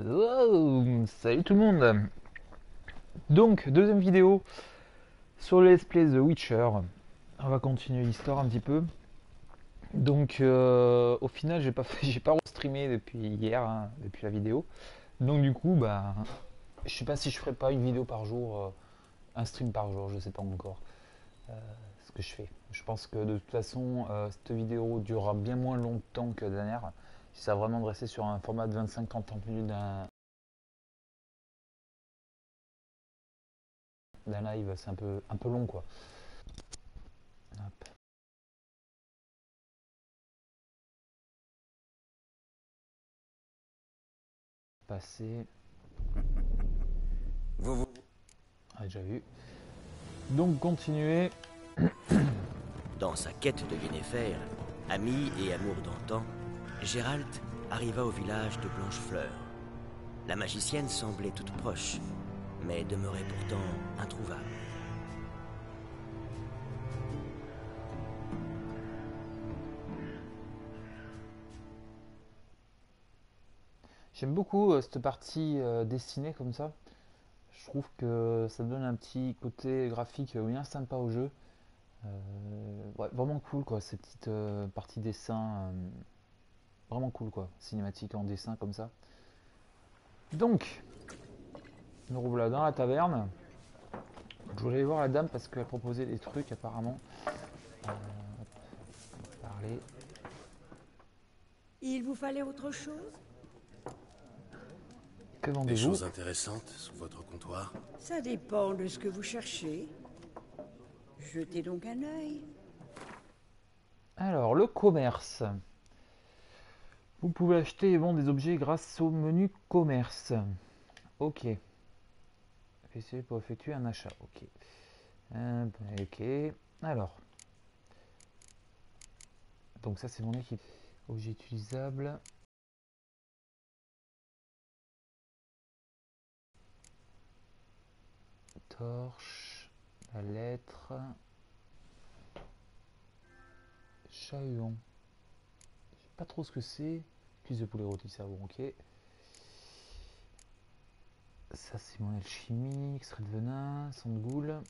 Wow, salut tout le monde. Donc, deuxième vidéo sur le let's play The Witcher. On va continuer l'histoire un petit peu. Donc, au final, j'ai pas streamé depuis hier, hein, depuis la vidéo. Donc, du coup, bah, je sais pas si je ferai pas une vidéo par jour, un stream par jour, je sais pas encore ce que je fais. Je pense que de toute façon, cette vidéo durera bien moins longtemps que la dernière. Si ça va vraiment de rester sur un format de 25-30 minutes d'un live, c'est un peu long quoi. Hop. Passer. Ah, déjà vu. Donc continuer. Dans sa quête de Yennefer, ami et amour d'antan, Gérald arriva au village de Blanchefleur. La magicienne semblait toute proche, mais demeurait pourtant introuvable. J'aime beaucoup cette partie dessinée comme ça. Je trouve que ça donne un petit côté graphique bien sympa au jeu. Ouais, vraiment cool quoi, ces petites parties dessin. Vraiment cool quoi, cinématique en dessin comme ça. Donc, nous revoilà dans la taverne. Je voulais aller voir la dame parce qu'elle proposait des trucs apparemment. Parler. Il vous fallait autre chose? Que Des vendez-vous? choses intéressantes sous votre comptoir? Ça dépend de ce que vous cherchez. Jetez donc un œil. Alors, le commerce. Vous pouvez acheter et vendre des objets grâce au menu commerce. Ok. Essayez pour effectuer un achat. Ok. Ok. Alors. Donc ça c'est mon équipe. Objet utilisable. Torche. La lettre. Chahuon. Je sais pas trop ce que c'est. Cuisse de poulet rôti cerveau. Ok. Ça c'est mon alchimie. Extrait de venin. Sang de goule.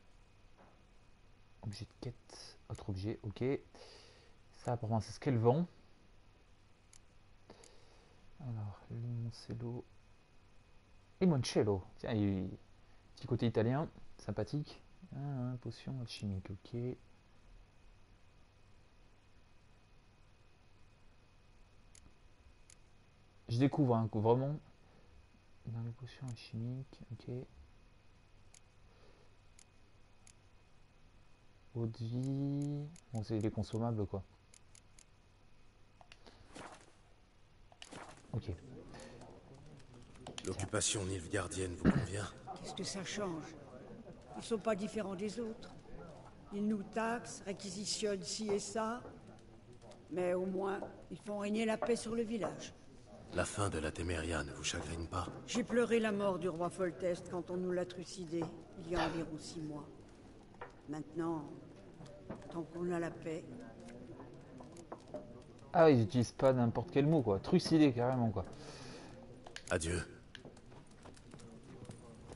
Objet de quête. Autre objet. Ok. Ça pour moi c'est ce qu'elle vend. Alors, limoncello. Limoncello. Tiens, petit côté italien. Sympathique. Ah, potion alchimique. Ok. Je découvre hein, vraiment dans les potions alchimiques. Ok. Eau de vie. Bon, c'est les consommables quoi. Ok. L'occupation nilfgaardienne vous convient? Qu'est-ce que ça change? Ils sont pas différents des autres. Ils nous taxent, réquisitionnent ci et ça. Mais au moins, ils font régner la paix sur le village. La fin de la Téméria ne vous chagrine pas? J'ai pleuré la mort du roi Foltest quand on nous l'a trucidé, il y a environ 6 mois. Maintenant, tant qu'on a la paix, Ah, ils utilisent pas n'importe quel mot quoi. Trucidé carrément quoi. Adieu.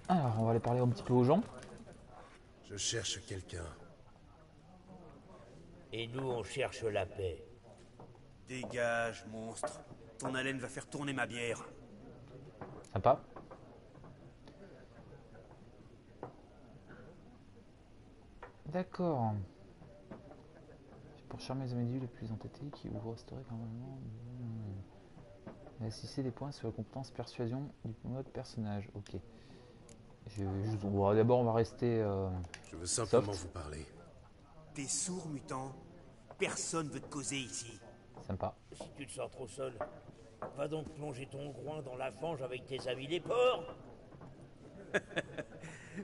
Alors, on va aller parler un petit peu aux gens. Je cherche quelqu'un. Et nous, on cherche la paix. Dégage, monstre. Ton haleine va faire tourner ma bière. Sympa. D'accord. C'est pour charmer les individus les plus entêtés qui vous restaurez quand même. Assisser des points sur la compétence persuasion du mode personnage. Ok. Bon, d'abord, on va rester. Je veux simplement Soft. vous parler. T'es sourd, mutant? Personne veut te causer ici. Sympa. Si tu te sens trop seul, va donc plonger ton groin dans la fange avec tes amis les porcs.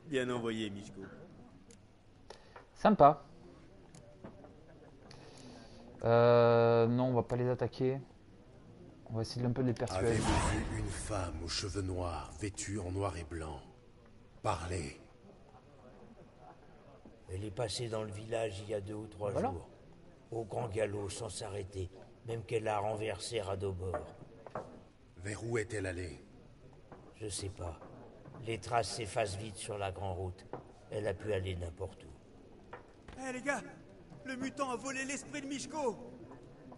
Bien envoyé, Michko. Sympa. Non, on va pas les attaquer. On va essayer un peu de les persuader. Avez-vous vu une femme aux cheveux noirs, vêtue en noir et blanc? Parlez. Elle est passée dans le village il y a 2 ou 3 Voilà. jours. Au grand galop, sans s'arrêter. Même qu'elle a renversé Radobor. Vers où est-elle allée? Je sais pas. Les traces s'effacent vite sur la grande route. Elle a pu aller n'importe où. Eh les gars, le mutant a volé l'esprit de Mishko.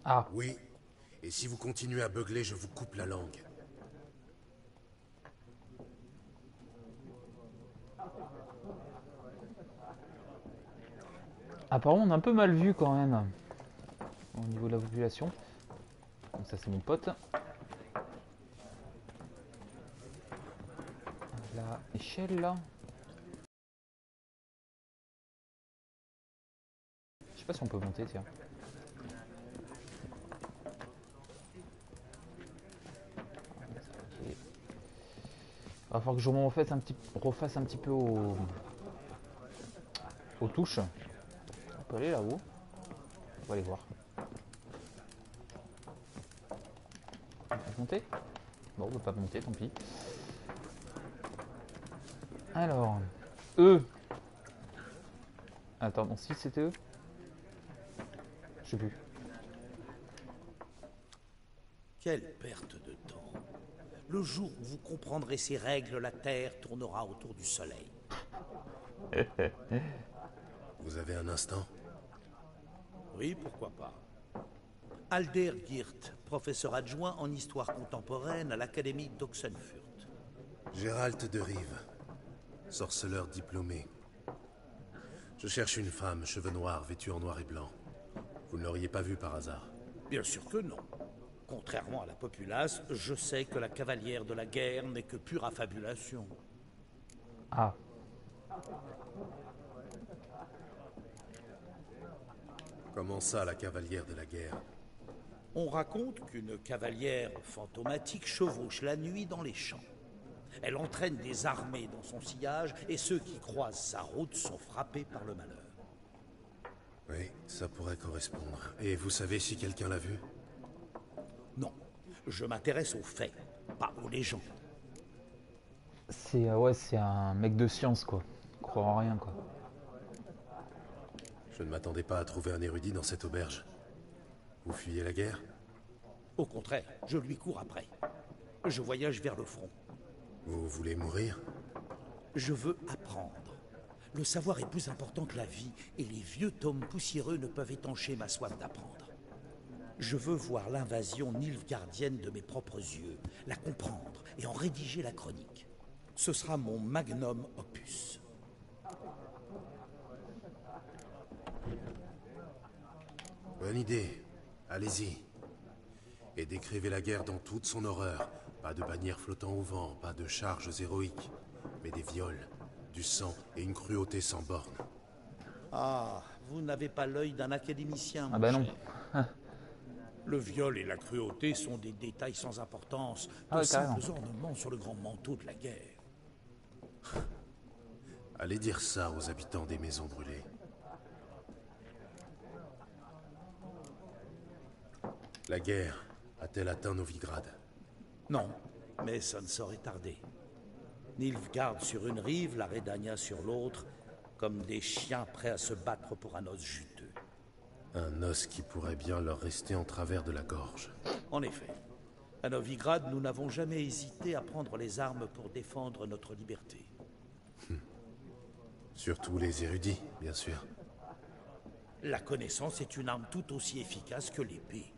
Ah, Oui. Et si vous continuez à beugler, je vous coupe la langue. apparemment on a un peu mal vu quand même au niveau de la population. Donc ça c'est mon pote. La échelle là. Je sais pas si on peut monter, tiens. Ok. Va falloir que je refasse un petit peu aux touches. On peut aller là-haut. On va aller voir. On peut monter? Bon, on peut pas monter, tant pis. Alors, eux. Attends, non, si c'était eux. Je sais plus. Quelle perte de temps. Le jour où vous comprendrez ces règles, la Terre tournera autour du Soleil. Vous avez un instant? Oui, pourquoi pas. Alder Geert, professeur adjoint en histoire contemporaine à l'Académie d'Oxenfurt. Gérald de Rive, sorceleur diplômé. Je cherche une femme, cheveux noirs, vêtue en noir et blanc. Vous ne l'auriez pas vue par hasard? Bien sûr que non. Contrairement à la populace, je sais que la cavalière de la guerre n'est que pure affabulation. Ah, Comment ça, la cavalière de la guerre? On raconte qu'une cavalière fantomatique chevauche la nuit dans les champs. Elle entraîne des armées dans son sillage et ceux qui croisent sa route sont frappés par le malheur. Oui, ça pourrait correspondre. Et vous savez si quelqu'un l'a vue? Non, je m'intéresse aux faits, pas aux légendes. c'est ouais, c'est un mec de science quoi. Croire en rien quoi. Je ne m'attendais pas à trouver un érudit dans cette auberge. Vous fuyez la guerre? Au contraire, je lui cours après. Je voyage vers le front. Vous voulez mourir? Je veux apprendre. Le savoir est plus important que la vie, et les vieux tomes poussiéreux ne peuvent étancher ma soif d'apprendre. Je veux voir l'invasion nilfgaardienne de mes propres yeux, la comprendre et en rédiger la chronique. Ce sera mon magnum opus. Bonne idée. Allez-y. Et décrivez la guerre dans toute son horreur. Pas de bannières flottant au vent, pas de charges héroïques, mais des viols, du sang et une cruauté sans borne. Ah, vous n'avez pas l'œil d'un académicien, Ah mon bah non. cher. Le viol et la cruauté sont des détails sans importance, Ah de ouais, carrément. simples ornements sur le grand manteau de la guerre. Allez dire ça aux habitants des maisons brûlées. La guerre a-t-elle atteint Novigrad? Non, mais ça ne saurait tarder. Nilfgaard sur une rive, la Redania sur l'autre, comme des chiens prêts à se battre pour un os juteux. Un os qui pourrait bien leur rester en travers de la gorge. En effet, à Novigrad, nous n'avons jamais hésité à prendre les armes pour défendre notre liberté. Surtout les érudits, bien sûr. La connaissance est une arme tout aussi efficace que l'épée.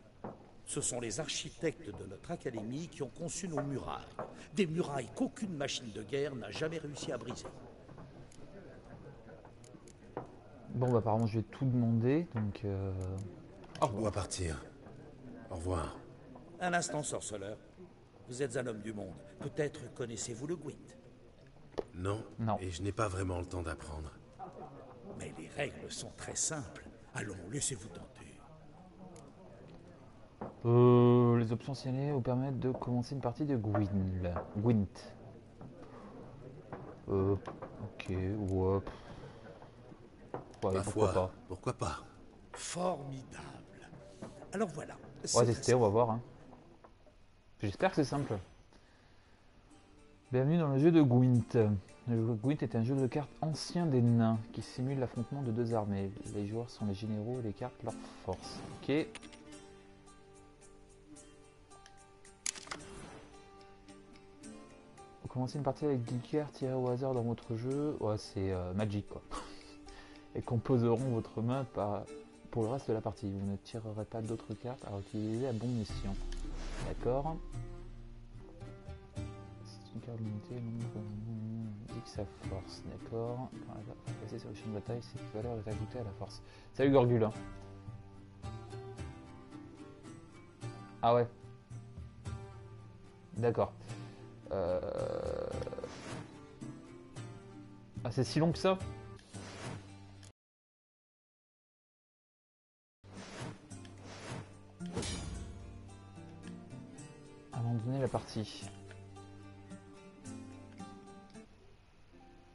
Ce sont les architectes de notre académie qui ont conçu nos murailles. Des murailles qu'aucune machine de guerre n'a jamais réussi à briser. Bon bah apparemment je vais tout demander donc Je dois partir. Au revoir. Un instant, sorceleur. Vous êtes un homme du monde. Peut-être connaissez-vous le Gwent. Non, Non. et je n'ai pas vraiment le temps d'apprendre. Mais les règles sont très simples. Allons, laissez-vous tenter. les options signalées vous permettent de commencer une partie de Gwent. Ok, ouais. Ouais, Ma pourquoi foi, pas. pourquoi pas? Formidable. Alors voilà. On va tester, on va voir. Hein. J'espère que c'est simple. Bienvenue dans le jeu de Gwent. Le Gwent est un jeu de cartes ancien des nains qui simule l'affrontement de deux armées. Les joueurs sont les généraux et les cartes leur force. Ok. Vous commencez une partie avec Geeker tiré au hasard dans votre jeu. Ouais, c'est Magic quoi. Et composeront votre main pour le reste de la partie. Vous ne tirerez pas d'autres cartes à utiliser à bon escient. D'accord. C'est une carte limitée, dit que ça force, d'accord. Pour passer sur le champ de bataille, cette valeur est ajoutée à la force. Salut Gorgule. Hein. Ah ouais. D'accord. Ah c'est si long que ça? Abandonner la partie.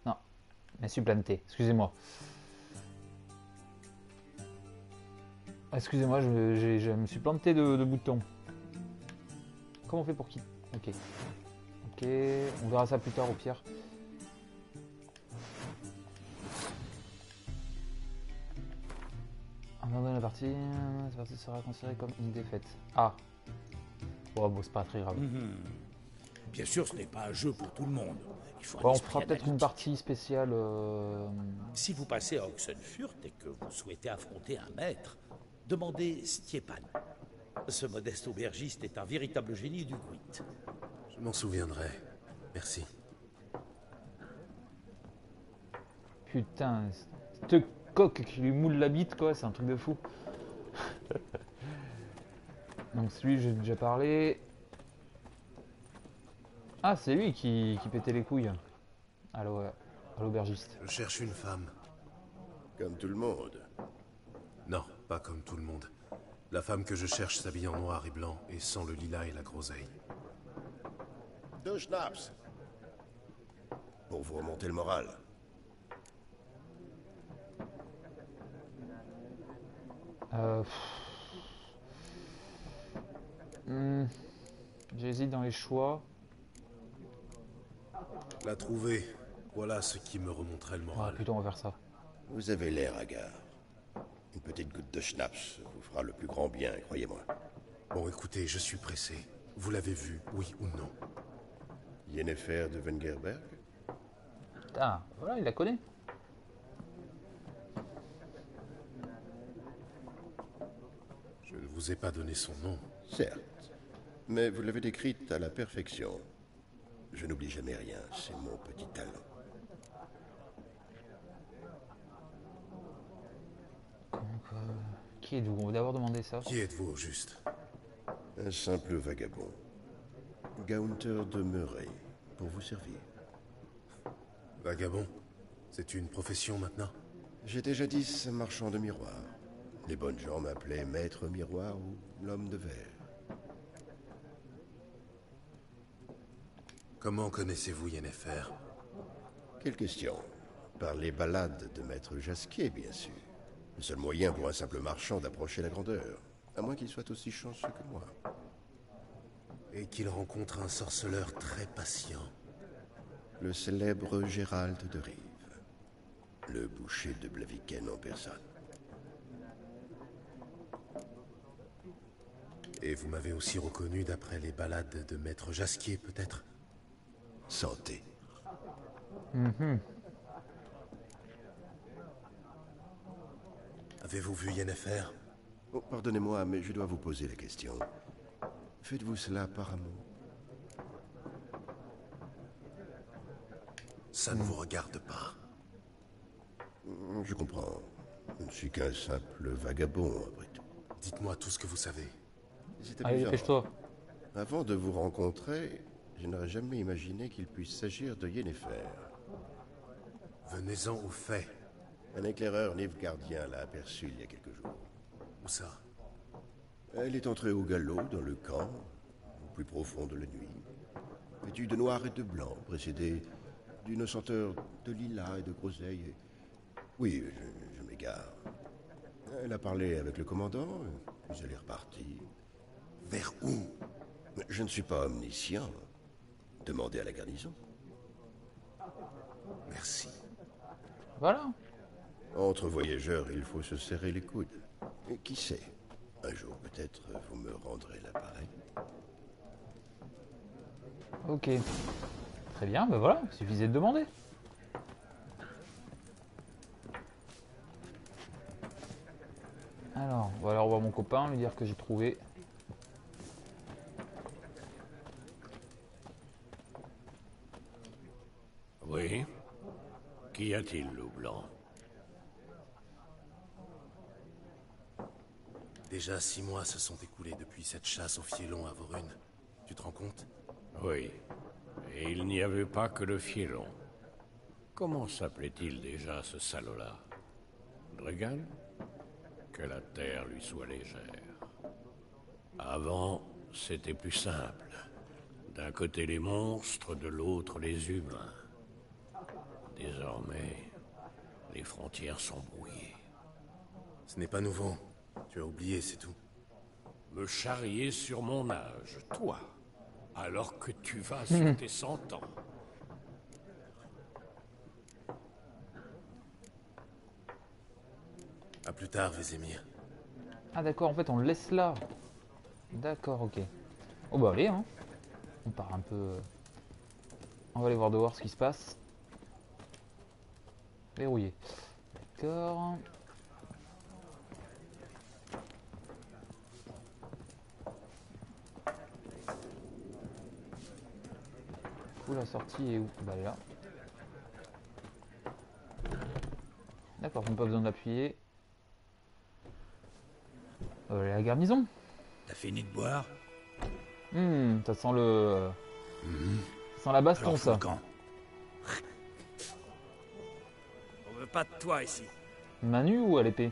Non, mais supplanté, excusez-moi. Excusez-moi, je me suis planté de bouton. Comment on fait pour qui? Ok. Ok, on verra ça plus tard au pire. Abandonner la partie. Cette partie sera considérée comme une défaite. Ah. Oh, bon, c'est pas très grave. Bien sûr, ce n'est pas un jeu pour tout le monde. Il faut un Bon, on esprit fera peut-être une analytique. partie spéciale. Si vous passez à Oxenfurt et que vous souhaitez affronter un maître, demandez Stiepan. Ce modeste aubergiste est un véritable génie du Gwent. Je m'en souviendrai. Merci. Putain, cette coque qui lui moule la bite, quoi, c'est un truc de fou. Donc celui, j'ai déjà parlé. Ah, c'est lui qui pétait les couilles à l'aubergiste. Je cherche une femme. Comme tout le monde. Non, pas comme tout le monde. La femme que je cherche s'habille en noir et blanc et sent le lilas et la groseille. 2 schnapps. Pour vous remonter le moral. J'hésite dans les choix. La trouver, voilà ce qui me remonterait le Ah, moral. plutôt on va faire ça. Vous avez l'air hagard. Une petite goutte de schnapps vous fera le plus grand bien, croyez-moi. Bon, écoutez, je suis pressé. Vous l'avez vu, oui ou non? Yennefer de Wengerberg? Ah, voilà, il la connaît. Je ne vous ai pas donné son nom. Certes. Mais vous l'avez décrite à la perfection. Je n'oublie jamais rien, c'est mon petit talent. Donc, qui êtes-vous? On va d'abord demander ça. Qui êtes-vous au juste? Un simple vagabond. Gaunter de Murray, pour vous servir. Vagabond? C'est une profession maintenant? J'étais jadis marchand de miroirs. Les bonnes gens m'appelaient maître miroir ou l'homme de verre. Comment connaissez-vous Yennefer? Quelle question? Par les ballades de maître Jasquier, bien sûr. Le seul moyen pour un simple marchand d'approcher la grandeur. À moins qu'il soit aussi chanceux que moi. Et qu'il rencontre un sorceleur très patient. Le célèbre Gérald de Rive. Le boucher de Blaviken en personne. Et vous m'avez aussi reconnu d'après les ballades de maître Jasquier, peut-être? Santé. Avez-vous vu Yennefer? Oh, pardonnez-moi, mais je dois vous poser la question. Faites-vous cela par amour? Ça ne vous regarde pas. Je comprends. Je ne suis qu'un simple vagabond, après tout. Dites-moi tout ce que vous savez. C'est Allez, amusant. dépêche-toi. Avant de vous rencontrer, je n'aurais jamais imaginé qu'il puisse s'agir de Yennefer. Venez-en aux faits. Un éclaireur nilfgaardien l'a aperçue il y a quelques jours. Où ça? Elle est entrée au galop dans le camp, au plus profond de la nuit, vêtue de noir et de blanc, précédée d'une senteur de lilas et de groseille. Oui, je m'égare. Elle a parlé avec le commandant, puis elle est repartie. Vers où? Je ne suis pas omniscient. Demandez à la garnison. Merci. Voilà. Entre voyageurs, il faut se serrer les coudes. Et qui sait, un jour peut-être vous me rendrez l'appareil. Ok. Très bien, ben voilà, il suffisait de demander. Alors, on va aller revoir mon copain, lui dire que j'ai trouvé. Oui. Qu'y a-t-il, loup blanc? Déjà 6 mois se sont écoulés depuis cette chasse au fielon à Vorune. Tu te rends compte? Oui. Et il n'y avait pas que le fielon. Comment s'appelait-il déjà, ce salaud-là? Dregal? Que la terre lui soit légère. Avant, c'était plus simple. D'un côté les monstres, de l'autre les humains. Désormais, les frontières sont brouillées. Ce n'est pas nouveau. Tu as oublié, c'est tout. Me charrier sur mon âge, toi, alors que tu vas sur tes 100 ans. À plus tard, Vézémir. Ah d'accord, en fait on le laisse là. D'accord, ok. Oh bah allez, hein. On part un peu... On va aller voir dehors ce qui se passe. Verrouillé. D'accord. Où la sortie est où? Bah elle est là. D'accord, on n'a pas besoin d'appuyer. La garnison. T'as fini de boire? Ça sent le... Ça sent la baston, Alors, ça. Faucan. On veut pas de toi ici. Main nue ou à l'épée?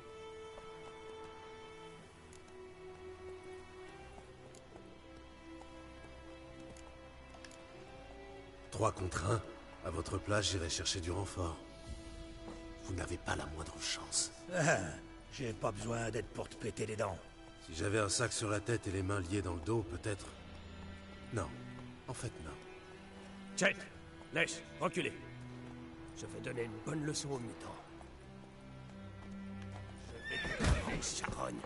Trois contre un. À votre place, j'irai chercher du renfort. Vous n'avez pas la moindre chance. Ah, j'ai pas besoin d'aide pour te péter les dents. Si j'avais un sac sur la tête et les mains liées dans le dos, peut-être... Non. En fait, non. Chet, laisse, reculez. Je vais donner une bonne leçon aux mutants. Je vais te faire charogne.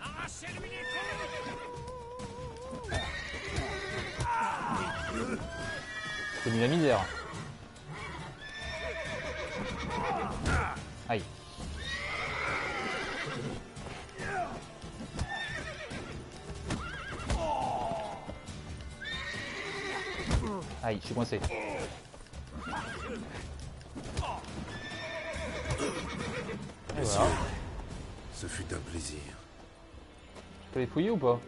Arrachez-lui les C'est de la misère. Aïe. Aïe, je suis coincé. Et Messieurs, voilà. ce fut un plaisir. Je peux les fouiller ou pas?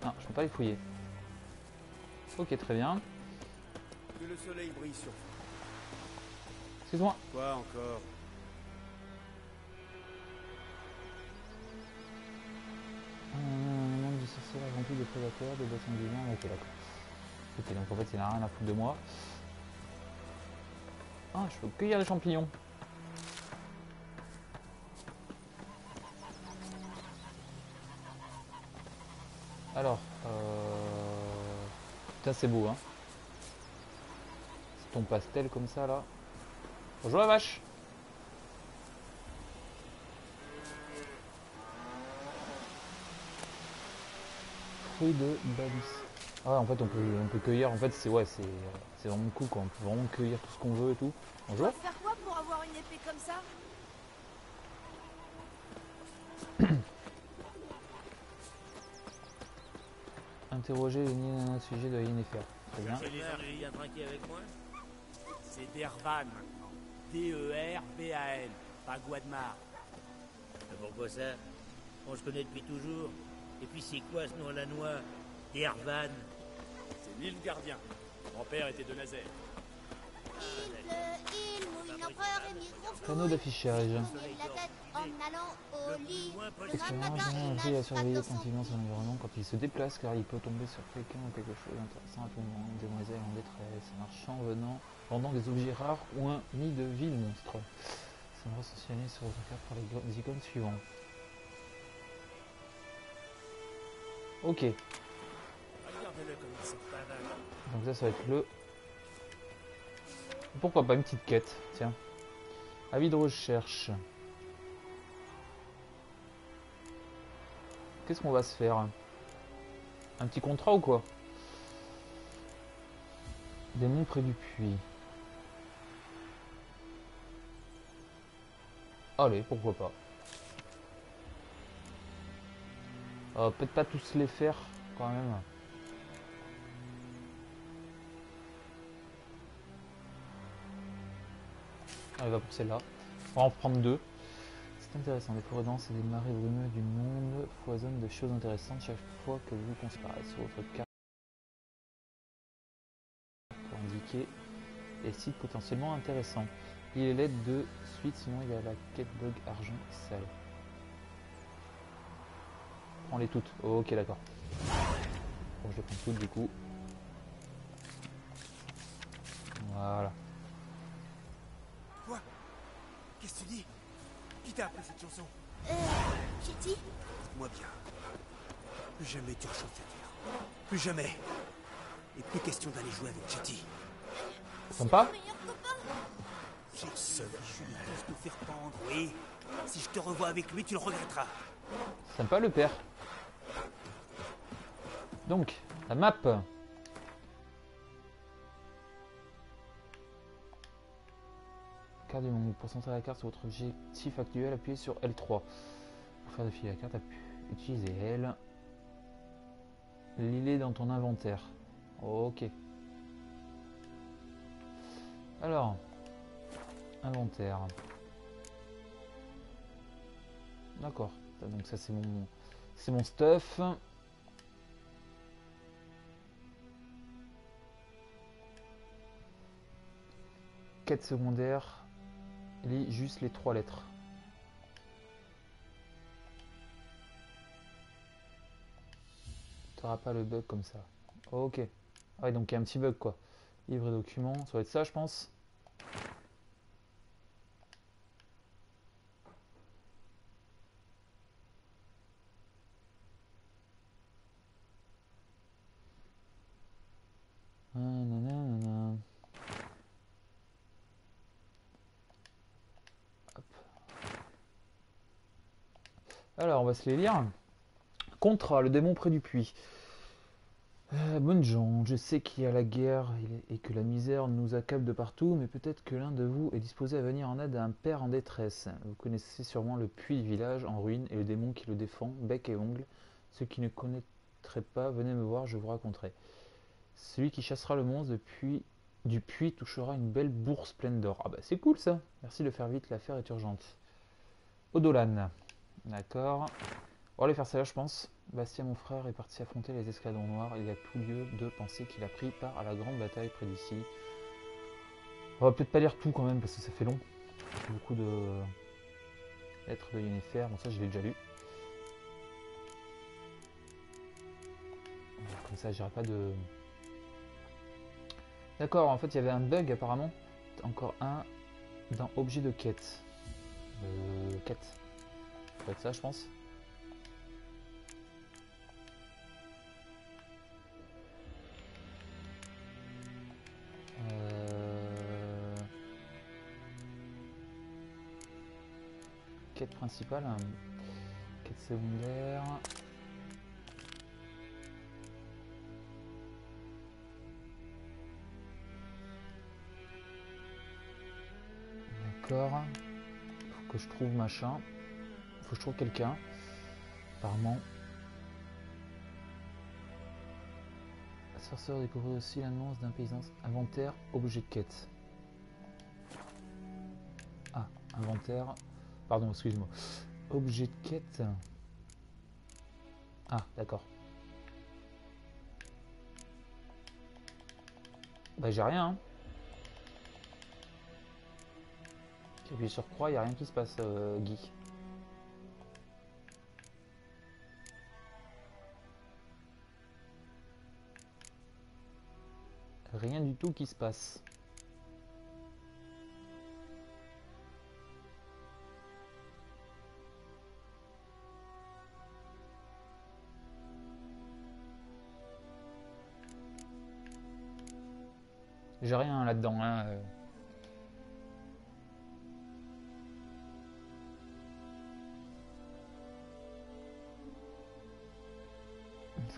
Non, je peux pas les fouiller. Ok, très bien. Que le soleil brille sur vous. Excuse-moi. Quoi encore? Un monde du sorcier rempli de prédateurs, de boissons divines. Ok, d'accord. Ok, donc en fait, il n'a rien à foutre de moi. Ah, je peux cueillir les champignons. Alors, putain, c'est beau, hein. C'est ton pastel comme ça, là. Bonjour la vache. Fruit de Balus. Ah, en fait, on peut cueillir. En fait, c'est c'est vraiment cool, quoi. On peut vraiment cueillir tout ce qu'on veut et tout. Bonjour. On va faire quoi pour avoir une épée comme ça? Interroger les nids au sujet de Yennefer. Très bien. C'est les ennuis à trinquer avec moi? C'est Dervan maintenant. D-E-R-V-A-N. Pas Guadmar. Pourquoi ça? On se connaît depuis toujours. Et puis c'est quoi ce nom lanois? Dervan? C'est Nilfgaardien. Mon père était de Nazaire. Il mouille l'empereur et migre Panneau d'affichage. la tête en allant au lit. Expérience bien à surveiller attentivement son environnement quand il se déplace car il peut tomber sur quelqu'un ou quelque chose d'intéressant à tout moment. Une demoiselle en détresse, un marchand vendant des objets rares ou un nid de ville monstre. Ça me mentionné sur votre carte par les icônes suivantes. Ok, Regardez-le comme il sort pas mal. donc ça va être le... Pourquoi pas une petite quête, tiens. Avis de recherche. qu'est-ce qu'on va se faire? Un petit contrat ou quoi? Démon près du puits. Allez, pourquoi pas. Peut-être pas tous les faire quand même. Allez, va pour celle-là. On va en prendre deux. C'est intéressant, des forêts denses et des marées brumeuses du monde foisonnent de choses intéressantes chaque fois que vous conspirez sur votre carte pour indiquer les sites potentiellement intéressants. Il est l'aide de suite, sinon il y a la quête bug argent et sale. Prends-les toutes. Ok, d'accord. Bon, je les prends toutes du coup. Voilà. Quoi? Qu'est-ce que tu dis? Qui t'a appelé cette chanson? Chetty? Moi bien. Plus jamais tu rechantes cette terre. Plus jamais. Et plus question d'aller jouer avec Chetty. Sympa? J'ai seul, je suis tous te faire pendre. Oui. Si je te revois avec lui, tu le regretteras. Sympa le père. Donc, la map. Carte du monde. Pour centrer la carte sur votre objectif actuel, appuyez sur L3. Pour faire défiler la carte, utilisez L. L'île est dans ton inventaire. Ok. Alors, inventaire. D'accord. Donc ça c'est mon stuff. Quête secondaire. Lis juste les 3 lettres. Tu n'auras pas le bug comme ça. Ok. Ah ouais, donc il y a un petit bug quoi. Livre et documents, ça va être ça je pense. Nanana. Hop. Alors on va se les lire. Contrat, le démon près du puits. Bonnes gens, je sais qu'il y a la guerre et que la misère nous accable de partout, mais peut-être que l'un de vous est disposé à venir en aide à un père en détresse. Vous connaissez sûrement le puits du village en ruine et le démon qui le défend, bec et ongle. Ceux qui ne connaîtraient pas, venez me voir, je vous raconterai. Celui qui chassera le monstre du puits touchera une belle bourse pleine d'or. Ah bah c'est cool ça. Merci de faire vite, l'affaire est urgente. Odolan. D'accord. On va aller faire ça là je pense. Bastien mon frère est parti affronter les escadrons noirs. Il y a tout lieu de penser qu'il a pris part à la grande bataille près d'ici. On va peut-être pas lire tout quand même parce que ça fait long. Beaucoup de lettres de Yennefer. Bon ça je l'ai déjà lu. Comme ça j'irai pas de... D'accord, en fait il y avait un bug apparemment. Encore un dans objet de quête. Quête. Ça va être ça je pense. Quête principale. Quête secondaire. D'accord. Faut que je trouve machin. Faut que je trouve quelqu'un. Apparemment. La sorcière découvre aussi l'annonce d'un paysan. Inventaire, objet de quête. Ah, inventaire. Pardon, excuse-moi. Objet de quête. Ah, d'accord. Bah j'ai rien. Hein. J'appuie sur croix, il n'y a rien qui se passe, Guy. Rien du tout qui se passe. J'ai rien là-dedans. Hein.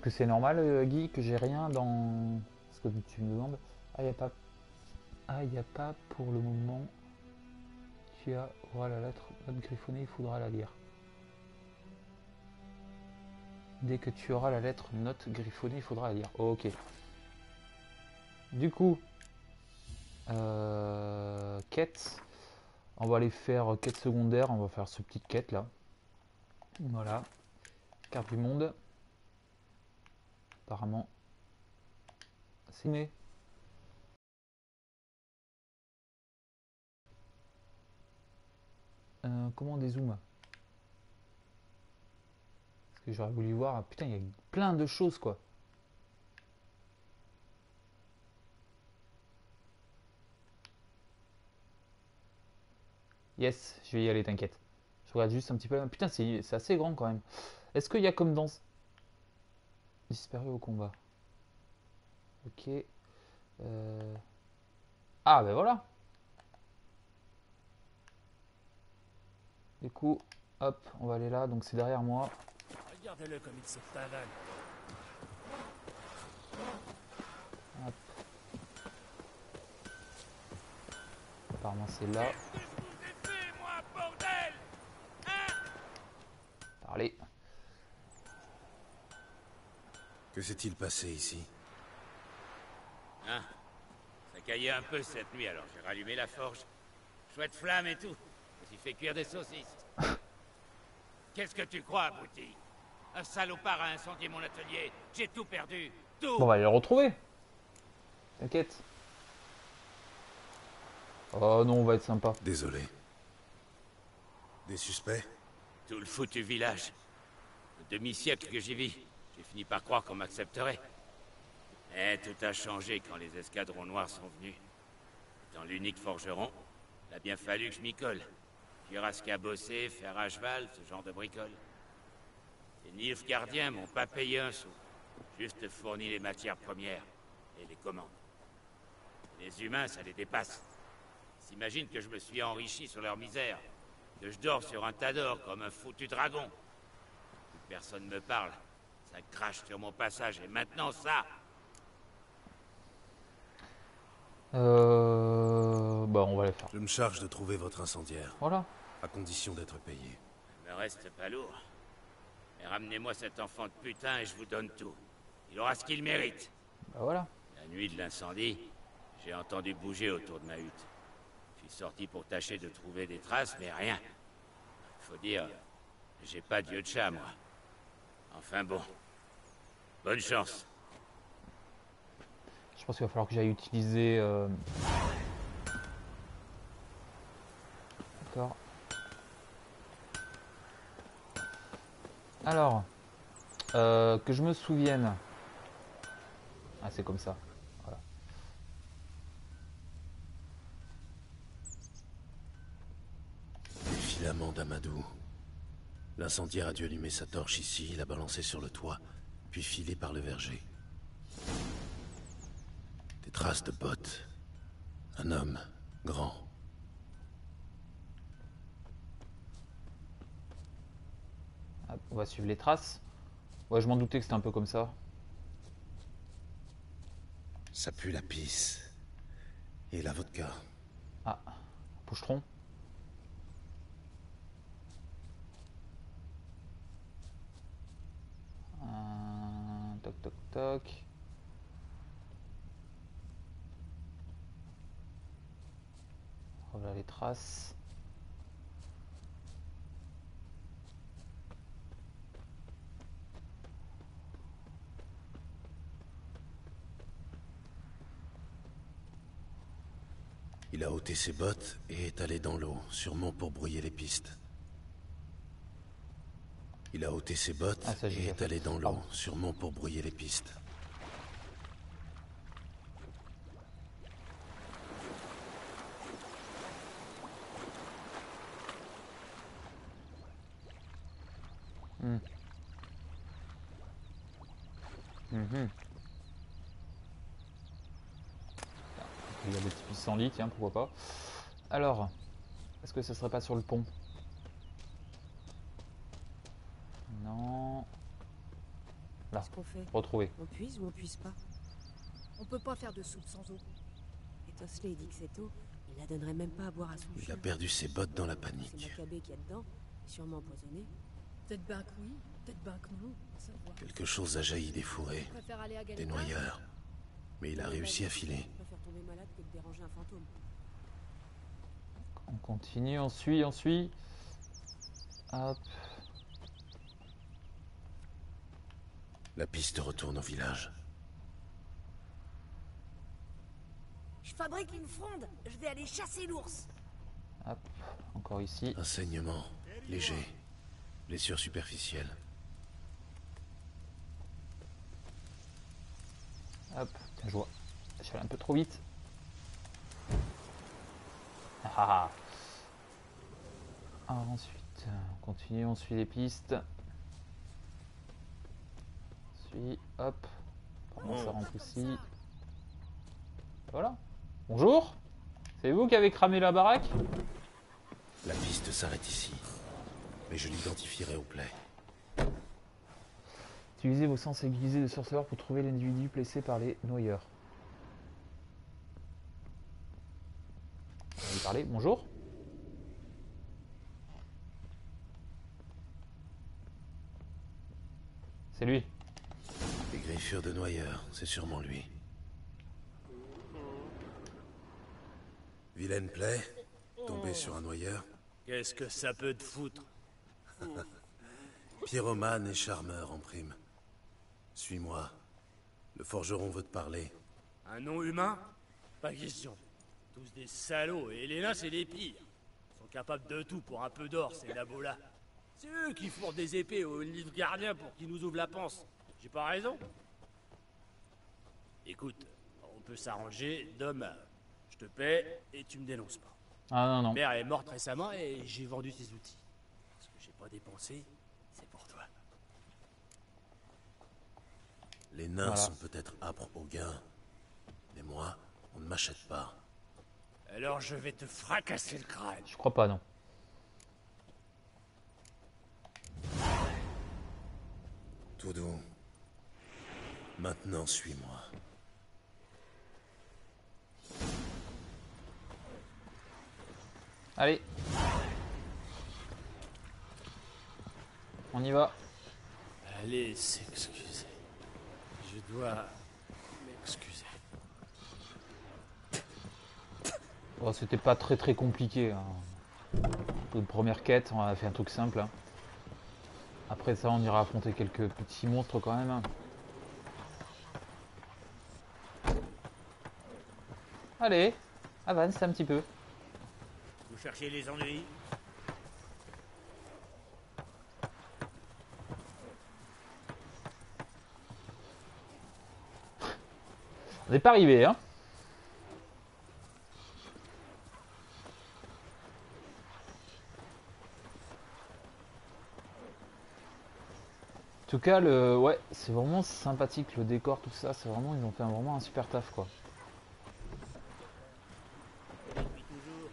que c'est normal, Guy, que j'ai rien dans ce que tu me demandes? Ah, il n'y a pas pour le moment. Tu auras la lettre note griffonnée, il faudra la lire. Dès que tu auras la lettre note griffonnée, il faudra la lire. Oh, ok. Du coup, quête. On va aller faire quête secondaire. On va faire ce petite quête là. Voilà. Carte du monde. Apparemment. C'est né. Comment on dézoome? Parce que j'aurais voulu voir. Putain, il y a plein de choses quoi. Yes, je vais y aller, t'inquiète. Je regarde juste un petit peu. Putain, c'est assez grand quand même. Est-ce qu'il y a comme dans... Disparu au combat. Ok. Ah, ben voilà. Du coup, hop, on va aller là. Donc c'est derrière moi. Regardez-le comme il se pavane. Hop. Apparemment c'est là. Parlez. Que s'est-il passé ici? Hein? Ça caillait un peu cette nuit, alors j'ai rallumé la forge. Chouette flamme et tout. Je me suis fait cuire des saucisses. Qu'est-ce que tu crois, abruti? Un salopard a incendié mon atelier. J'ai tout perdu. Tout! Bon, on va aller le retrouver. T'inquiète. Oh non, on va être sympa. Désolé. Des suspects? Tout le foutu village. Le demi-siècle que j'y vis. J'ai fini par croire qu'on m'accepterait. Mais tout a changé quand les escadrons noirs sont venus. Dans l'unique forgeron, il a bien fallu que je m'y colle. Cuirasse à bosser, fer à cheval, ce genre de bricole. Les Nilfgaardiens m'ont pas payé un sou. Juste fourni les matières premières et les commandes. Les humains, ça les dépasse. Ils s'imaginent que je me suis enrichi sur leur misère. Que je dors sur un tas d'or comme un foutu dragon. Plus personne me parle. Ça crache sur mon passage et maintenant ça. Bah on va les faire. Je me charge de trouver votre incendiaire. Voilà. À condition d'être payé. Il me reste pas lourd. Mais ramenez-moi cet enfant de putain et je vous donne tout. Il aura ce qu'il mérite. Bah voilà. La nuit de l'incendie, j'ai entendu bouger autour de ma hutte. Je suis sorti pour tâcher de trouver des traces, mais rien. Faut dire, j'ai pas d'yeux de chat, moi. Enfin bon. Bonne chance. Je pense qu'il va falloir que j'aille utiliser... D'accord. Alors, que je me souvienne. Ah, c'est comme ça. Voilà. Les filaments d'Amadou. L'incendiaire a dû allumer sa torche ici, la balancer sur le toit, puis filer par le verger. Des traces de bottes. Un homme, grand. Ah, on va suivre les traces. Ouais, je m'en doutais que c'était un peu comme ça. Ça pue la pisse. Et la vodka. Ah, pochetron. Toc toc toc. Voilà les traces. Il a ôté ses bottes et est allé dans l'eau, sûrement pour brouiller les pistes. Il a ôté ses bottes et est allé dans l'eau, sûrement pour brouiller les pistes. Il y a des petits pissenlits, tiens, pourquoi pas. Alors, est-ce que ce serait pas sur le pont? Non. Là, Qu'est-ce qu'on fait? retrouvé. On puise ou on puise pas? On peut pas faire de soupe sans eau. Et Tosley dit que cette eau, il la donnerait même pas à boire à son Il chien. a perdu ses bottes dans la C'est panique. Maccabée qu'il y a dedans, sûrement empoisonné. Peut-être ben que oui, peut-être ben que non. Ça va. Quelque chose a jailli des fourrés, On préfère aller à des Galeta. noyeurs. Mais il a réussi à filer. Je préfère tomber malade que de déranger un fantôme. On continue, on suit, on suit. Hop. La piste retourne au village. Je fabrique une fronde. Je vais aller chasser l'ours. Hop. Encore ici. Un saignement, léger. Blessure superficielle. Hop. Tiens, je vois. Je suis allé un peu trop vite. Ah. Alors ensuite, on continue, on suit les pistes. On suit, hop. Comment ça rentre ici? Voilà. Bonjour. C'est vous qui avez cramé la baraque? La piste s'arrête ici. Mais je l'identifierai au plaid. Utilisez vos sens aiguisés de sorceleur pour trouver l'individu blessé par les noyeurs. On va lui parler. Bonjour. C'est lui. Les griffures de noyeurs, c'est sûrement lui. Vilaine plaie, tombée sur un noyeur. Qu'est-ce que ça peut te foutre? Pyromane et charmeur en prime. Suis-moi. Le forgeron veut te parler. Un nom humain? Pas question. Tous des salauds, et les nains, c'est les pires. Ils sont capables de tout pour un peu d'or, ces nabos-là. C'est eux qui fourrent des épées aux livres gardiens pour qu'ils nous ouvrent la panse. J'ai pas raison? Écoute, on peut s'arranger, Dom. Je te paie et tu me dénonces pas. Ah non, non. Ma mère est morte récemment et j'ai vendu ses outils. Ce que j'ai pas dépensé, c'est pour toi. Les nains Voilà. sont peut-être âpres au gain. Mais moi, on ne m'achète pas. Alors je vais te fracasser le crâne. Je crois pas, non. Tout doux. Maintenant, suis-moi. Allez. On y va. Allez s'excuser. Je dois m'excuser. Bon, c'était pas très compliqué. Hein. Une première quête, on a fait un truc simple. Hein. Après ça, on ira affronter quelques petits monstres quand même. Hein. Allez, avance un petit peu. Vous cherchez les ennuis? On n'est pas arrivé, hein. En tout cas, ouais, c'est vraiment sympathique le décor, tout ça. C'est vraiment, ils ont fait vraiment un super taf, quoi. Depuis toujours.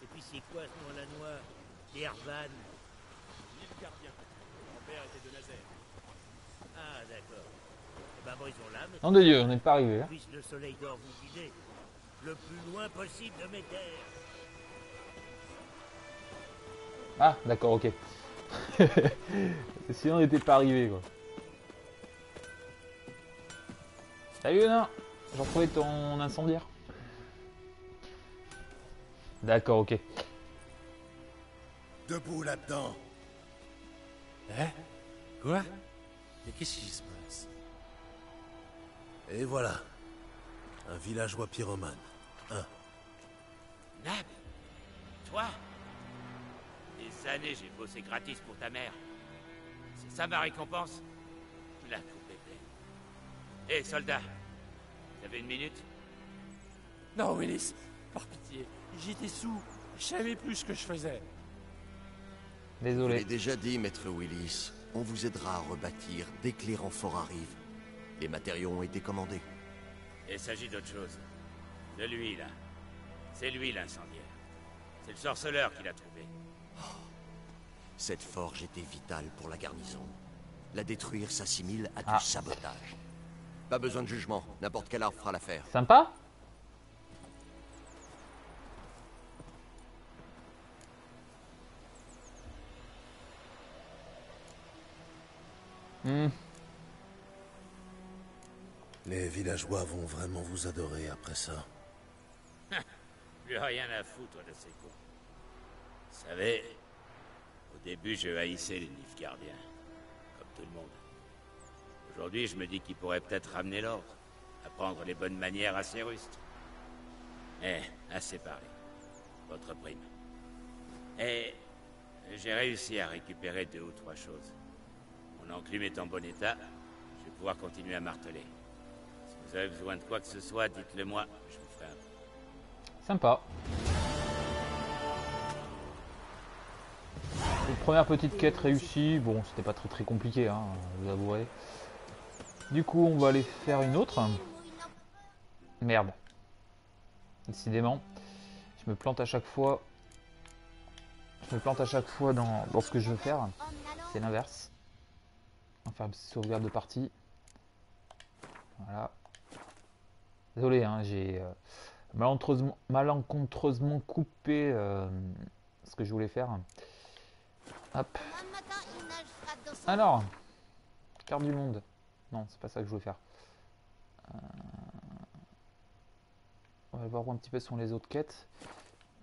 Et puis c'est quoi ce nom à la noix? Dervan. L'île gardien. Mon père était de Nazaire. Ah d'accord. Eh ben bon, ils ont l'âme. Nom de Dieu, on n'est pas arrivé. Hein. Puisse le soleil d'or vous guider le plus loin possible de mes terres. Ah, d'accord, ok. Sinon, on n'était pas arrivé, quoi. Salut, Léonard. J'ai retrouvé ton incendiaire. D'accord, ok. Debout là-dedans. Hein? Quoi? Mais qu'est-ce qui se passe? Et voilà. Un villageois pyromane. Nab? Toi? Des années j'ai bossé gratis pour ta mère. C'est ça ma récompense? La coupe est pleine. Hé, soldat, t'avais une minute? Non, Willis, par pitié. J'étais sous. Je savais plus ce que je faisais. Je l'ai Désolé. déjà dit, maître Willis. On vous aidera à rebâtir dès que les renforts arrivent. Les matériaux ont été commandés. Il s'agit d'autre chose. De lui, là. C'est lui l'incendiaire. C'est le sorceleur qui l'a trouvé. Cette forge était vitale pour la garnison. La détruire s'assimile à Ah. du sabotage. Pas besoin de jugement, n'importe quel arbre fera l'affaire. Sympa. Hmm. Les villageois vont vraiment vous adorer après ça. Plus rien à foutre de ces cons. Vous savez, au début je haïssais les Nilfgaardiens, comme tout le monde. Aujourd'hui je me dis qu'ils pourraient peut-être ramener l'ordre, apprendre les bonnes manières à ces rustres. Eh, assez parlé. Votre prime. Et j'ai réussi à récupérer 2 ou 3 choses. Mon enclume est en bon état, je vais pouvoir continuer à marteler. Si vous avez besoin de quoi que ce soit, dites-le moi, je vous ferai un peu. Sympa. Donc, première petite quête réussie. Bon, c'était pas très compliqué, hein, vous avouerez. Du coup, on va aller faire une autre. Merde. Décidément, je me plante à chaque fois. Je me plante à chaque fois dans ce que je veux faire. C'est l'inverse. On va faire une petite sauvegarde de partie. Voilà. Désolé, hein, j'ai malencontreusement coupé ce que je voulais faire. Hop. Alors, carte du monde. Non, c'est pas ça que je voulais faire. On va voir un petit peu sur les autres quêtes.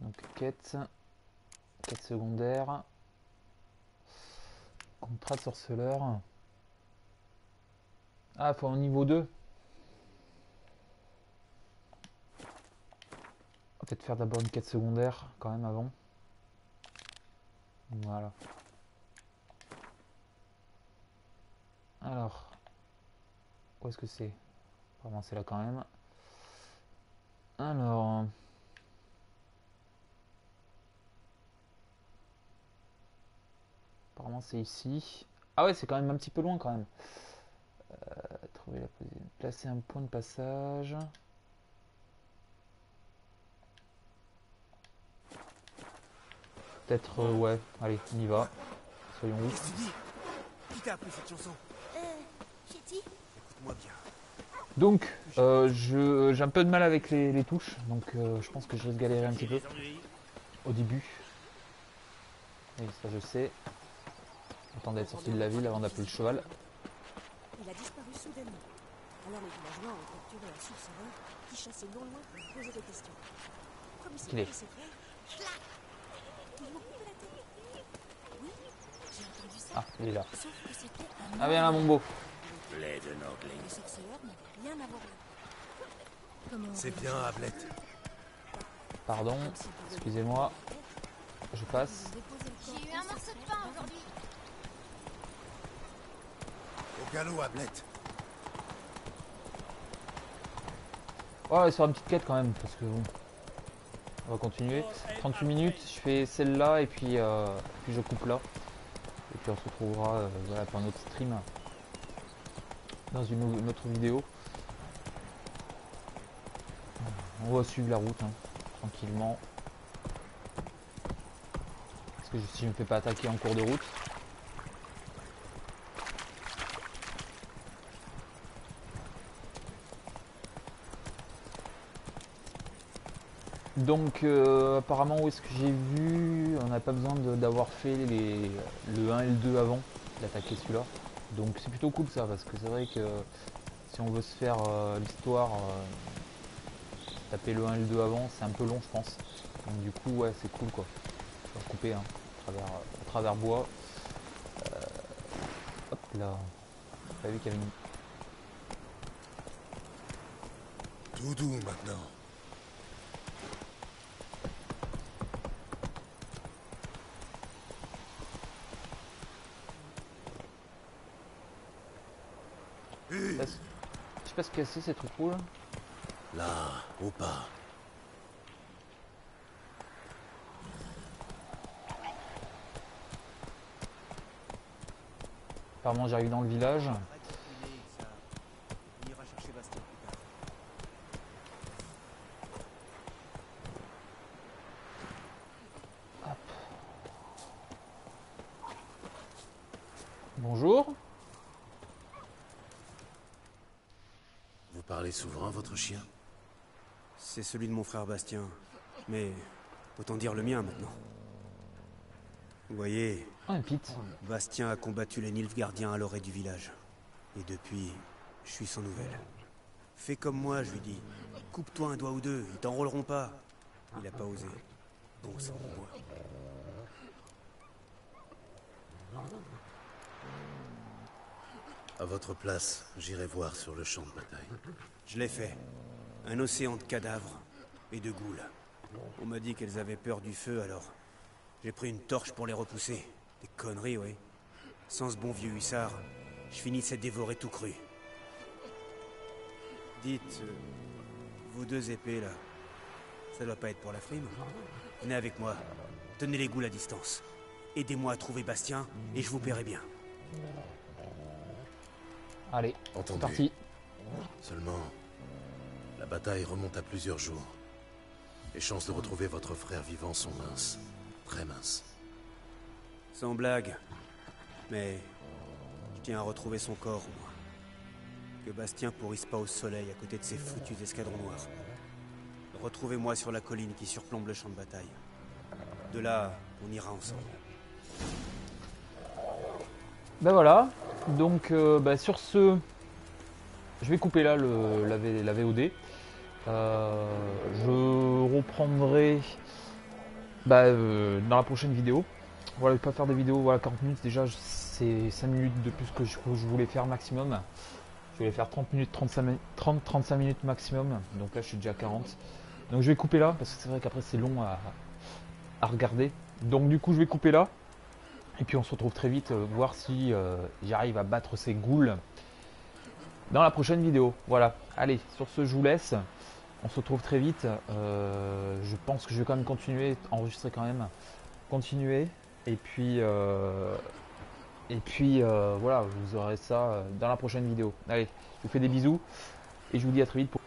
Donc quête secondaire. Contrat de sorceleur. Ah, faut au niveau 2. On va peut-être faire d'abord une quête secondaire quand même avant. Voilà. Alors, où est-ce que c'est? Vraiment, c'est là quand même. Alors, apparemment c'est ici. Ah ouais, c'est quand même un petit peu loin quand même. Trouver la position. Placer un point de passage. Peut-être, ouais. Allez, on y va. Soyons vite. Qui t'a appris cette chanson? Chetty? Écoute-moi bien. Donc, j'ai un peu de mal avec les touches, donc je pense que je risque de galérer un petit peu au début. Oui, ça je sais. J'attendais d'être sorti de la ville avant d'appeler le cheval. Il a disparu soudainement. Alors les villageois ont capturé un sorceleur qui chassait non loin pour lui poser des questions. Comme il Qu'il est. s'est fait, ils m'ont coupé la tête. Oui, j'ai entendu ça. Ah, il est là. Sauf que c'était un Ah, viens là, mon beau. Blade Nordling. Les sorceleurs n'avaient rien à voir là. Comment C'est bien, Ablette. Pardon, excusez-moi. Je passe. J'ai eu un morceau de pain aujourd'hui. Au galop, Ablette. Ouais, sur une petite quête quand même, parce que bon. On va continuer. 38 minutes, je fais celle-là et puis je coupe là. Et puis on se retrouvera voilà, pour un autre stream. Dans une autre vidéo. On va suivre la route, hein, tranquillement. Parce que si je ne me fais pas attaquer en cours de route. Donc apparemment où est-ce que j'ai vu, on n'a pas besoin d'avoir fait le 1 et le 2 avant d'attaquer celui-là. Donc c'est plutôt cool ça, parce que c'est vrai que si on veut se faire l'histoire, taper le 1 et le 2 avant, c'est un peu long je pense. Donc du coup ouais c'est cool quoi. Je vais couper hein, à travers bois. Hop là. J'ai pas vu qu'il y avait une... Tout doux maintenant. Je sais pas ce que c'est trucs cool. Là, au pas. Apparemment j'arrive dans le village. On ira chercher Bastien plus tard. Bonjour. parlait souvent, votre chien? C'est celui de mon frère Bastien. Mais autant dire le mien maintenant. Vous voyez, Un pit. Bastien a combattu les Nilfgaardiens à l'orée du village. Et depuis, je suis sans nouvelles. Fais comme moi, je lui dis. Coupe-toi un doigt ou deux, ils t'enrôleront pas. Il a pas osé. Bon sang, moi. À votre place, j'irai voir sur le champ de bataille. Je l'ai fait. Un océan de cadavres et de goules. On m'a dit qu'elles avaient peur du feu, alors j'ai pris une torche pour les repousser. Des conneries, oui. Sans ce bon vieux hussard, je finissais dévoré tout cru. Dites, vos deux épées, là, ça doit pas être pour la frime? Venez avec moi. Tenez les goules à distance. Aidez-moi à trouver Bastien, et je vous paierai bien. Allez, c'est Entendu. parti. Seulement, la bataille remonte à plusieurs jours. Les chances de retrouver votre frère vivant sont minces. Très minces. Sans blague. Mais je tiens à retrouver son corps, au moins. Que Bastien pourrisse pas au soleil à côté de ces foutus escadrons noirs. Retrouvez-moi sur la colline qui surplombe le champ de bataille. De là, on ira ensemble. Ben voilà, donc sur ce, je vais couper là la VOD. Je reprendrai dans la prochaine vidéo. Voilà, je vais pas faire des vidéos, voilà, 40 minutes déjà, c'est 5 minutes de plus que je voulais faire maximum. Je voulais faire 30 minutes, 35 minutes maximum, donc là je suis déjà à 40. Donc je vais couper là, parce que c'est vrai qu'après c'est long à regarder. Donc du coup je vais couper là. Et puis on se retrouve très vite, voir si j'arrive à battre ces ghouls dans la prochaine vidéo. Voilà, allez, sur ce je vous laisse. On se retrouve très vite. Je pense que je vais quand même continuer, enregistrer quand même. Continuer. Et puis voilà, vous aurez ça dans la prochaine vidéo. Allez, je vous fais des bisous. Et je vous dis à très vite pour